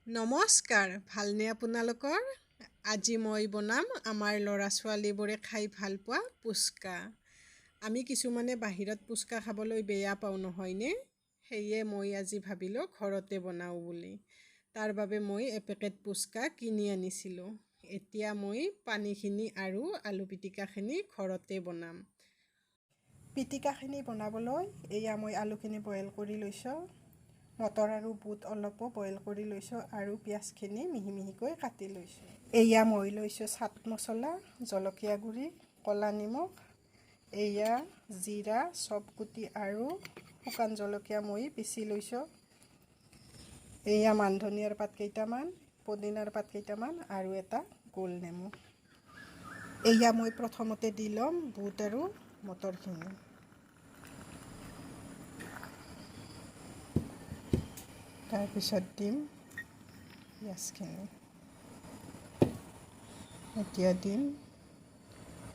নমস্কাৰ, ভালনে আপোনালোকৰ? আজি মই বনাম আমাৰ ল'ৰা ছোৱালীবোৰে খাই ভাল পোৱা পুচকা। আমি কিছুমানে বাহিৰত পুচকা খাবলৈ বেয়া পাওঁ নহয়নে? সেয়ে মই আজি ভাবিলোঁ ঘৰতে বনাওঁ বুলি। তাৰ বাবে মই এপেকেট পুচকা কিনি আনিছিলোঁ। এতিয়া মই পানীখিনি আৰু আলু পিটিকাখিনি ঘৰতে বনাম। পিটিকাখিনি বনাবলৈ এয়া মই আলুখিনি বইল কৰি লৈছোঁ। মটৰ আৰু বুট অলপো বইল কৰি লৈছোঁ আৰু পিঁয়াজখিনি মিহি মিহিকৈ কাটি লৈছোঁ। এয়া মই লৈছোঁ চাট মছলা, জলকীয়া গুড়ি, ক'লা নিমখ, এয়া জিৰা, চব গুটি আৰু শুকান জলকীয়া মই পিচি লৈছোঁ। এয়া মান ধনিয়াৰ পাত কেইটামান, পদিনাৰ পাত কেইটামান আৰু এটা গোল নেমু। এয়া মই প্ৰথমতে দি ল'ম বুট আৰু মটৰখিনি। তাৰপিছত দিম পিঁয়াজখিনি। এতিয়া দিম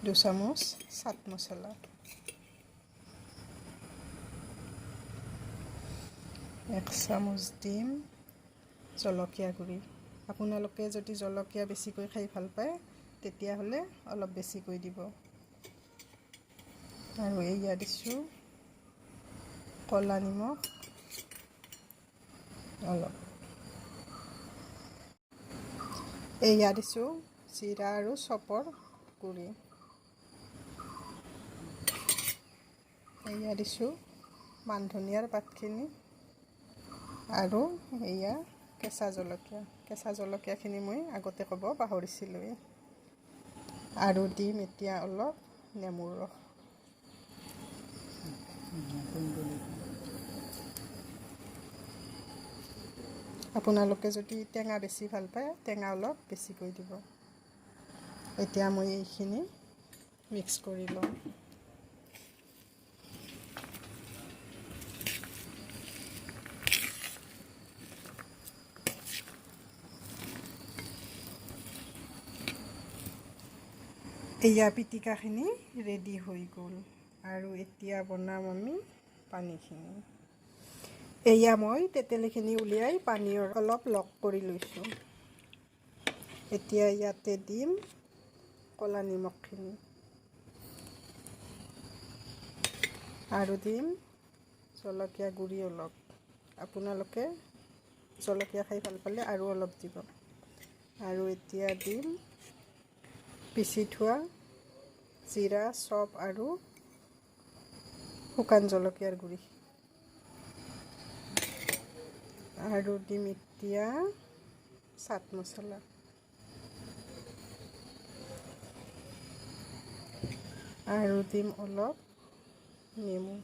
2 চামুচ চাট মছলা, 1 চামুচ দিম জলকীয়া গুড়ি। আপোনালোকে যদি জলকীয়া বেছিকৈ খাই ভাল পায় তেতিয়াহ'লে অলপ বেছিকৈ দিব। আৰু এয়া দিছোঁ ক'লা নিমখ অলপ। এয়া দিছোঁ জিৰা আৰু চপৰ গুড়ি। এয়া দিছোঁ মান ধনিয়াৰ পাতখিনি আৰু এয়া কেঁচা জলকীয়া। কেঁচা জলকীয়াখিনি মই আগতে ক'ব পাহৰিছিলোঁৱেই। আৰু দিম এতিয়া অলপ নেমুৰ ৰস। আপোনালোকে যদি টেঙা বেছি ভাল পায় টেঙা অলপ বেছিকৈ দিব। এতিয়া মই এইখিনি মিক্স কৰি লওঁ। এয়া পিটিকাখিনি ৰেডি হৈ গ'ল আৰু এতিয়া বনাম আমি পানীখিনি। এয়া মই তেতেলীখিনি উলিয়াই পানী অলপ লগ কৰি লৈছোঁ। এতিয়া ইয়াতে দিম ক'লা নিমখখিনি আৰু দিম জলকীয়া গুড়ি অলপ। আপোনালোকে জলকীয়া খাই ভাল পালে আৰু অলপ দিব। আৰু এতিয়া দিম পিচি থোৱা জিৰা, চপ আৰু শুকান জলকীয়াৰ গুড়ি। আৰু দিম এতিয়া চাট মছলা। আৰু দিম অলপ নেমু।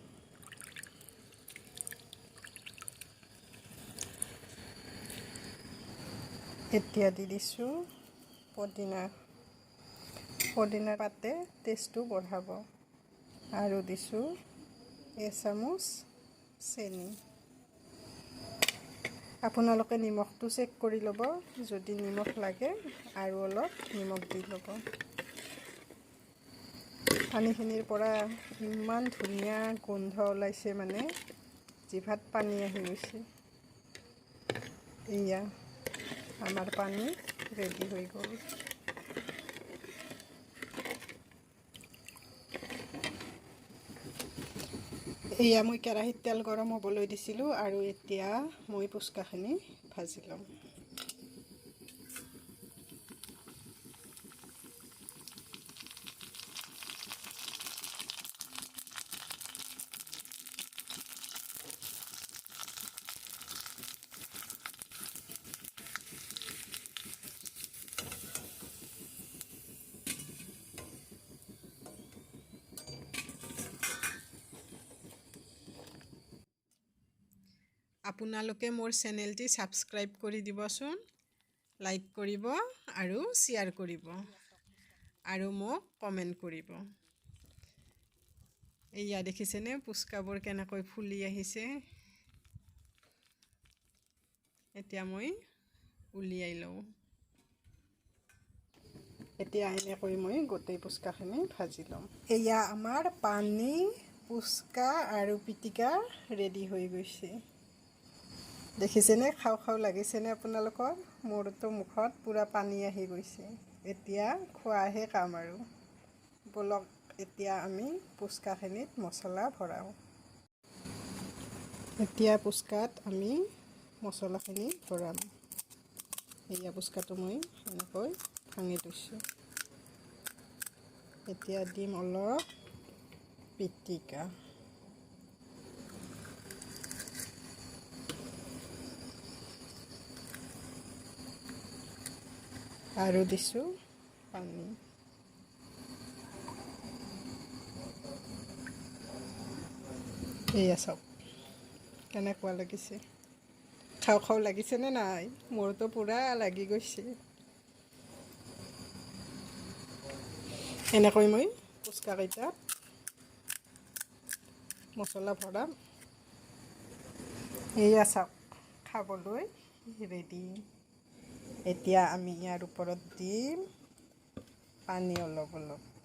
এতিয়া দি দিছোঁ পদিনাৰ পাতে টেষ্টটো বঢ়াব। আৰু দিছোঁ এচামুচ চেনি। আপোনালোকে নিমখটো চেক কৰি ল'ব, যদি নিমখ লাগে আৰু অলপ নিমখ দি ল'ব। পানীখিনিৰ পৰা ইমান ধুনীয়া গোন্ধ ওলাইছে মানে জিভাত পানী আহি গৈছে। এয়া আমাৰ পানী ৰেডি হৈ গ'ল। এয়া মই কেৰাহীত তেল গৰম হ'বলৈ দিছিলোঁ আৰু এতিয়া মই পুচকাখিনি ভাজি ল'ম। আপোনালোকে মোৰ চেনেলটি ছাবস্ক্ৰাইব কৰি দিবচোন, লাইক কৰিব আৰু শ্বেয়াৰ কৰিব আৰু মোক কমেণ্ট কৰিব। এয়া দেখিছেনে পুচকাবোৰ কেনেকৈ ফুলি আহিছে। এতিয়া মই উলিয়াই লওঁ। এতিয়া এনেকৈ মই গোটেই পুচকাখিনি ভাজি ল'ম। এয়া আমাৰ পানী পুচকা আৰু পিটিকা ৰেডি হৈ গৈছে। দেখিছেনে খাওঁ খাওঁ লাগিছেনে আপোনালোকৰ? মোৰতো মুখত পূৰা পানী আহি গৈছে। এতিয়া খোৱাহে কাম আৰু। ব'লক এতিয়া আমি পুচকাখিনিত মছলা ভৰাওঁ। এতিয়া পুচকাত আমি মছলাখিনি ভৰাম। এয়া পুচকাটো মই এনেকৈ ভাঙি থৈছোঁ। এতিয়া দিম অলপ পিটিকা। আৰু দিছোঁ পানী। এয়া চাওক কেনেকুৱা লাগিছে। খাওঁ খাওঁ লাগিছেনে নাই? মোৰতো পূৰা লাগি গৈছে। এনেকৈ মই পুচকাকেইটাত মছলা ভৰাম। এয়া চাওক খাবলৈ ৰেডি। এতিয়া আমি ইয়াৰ ওপৰত দিম পানী অলপ অলপ।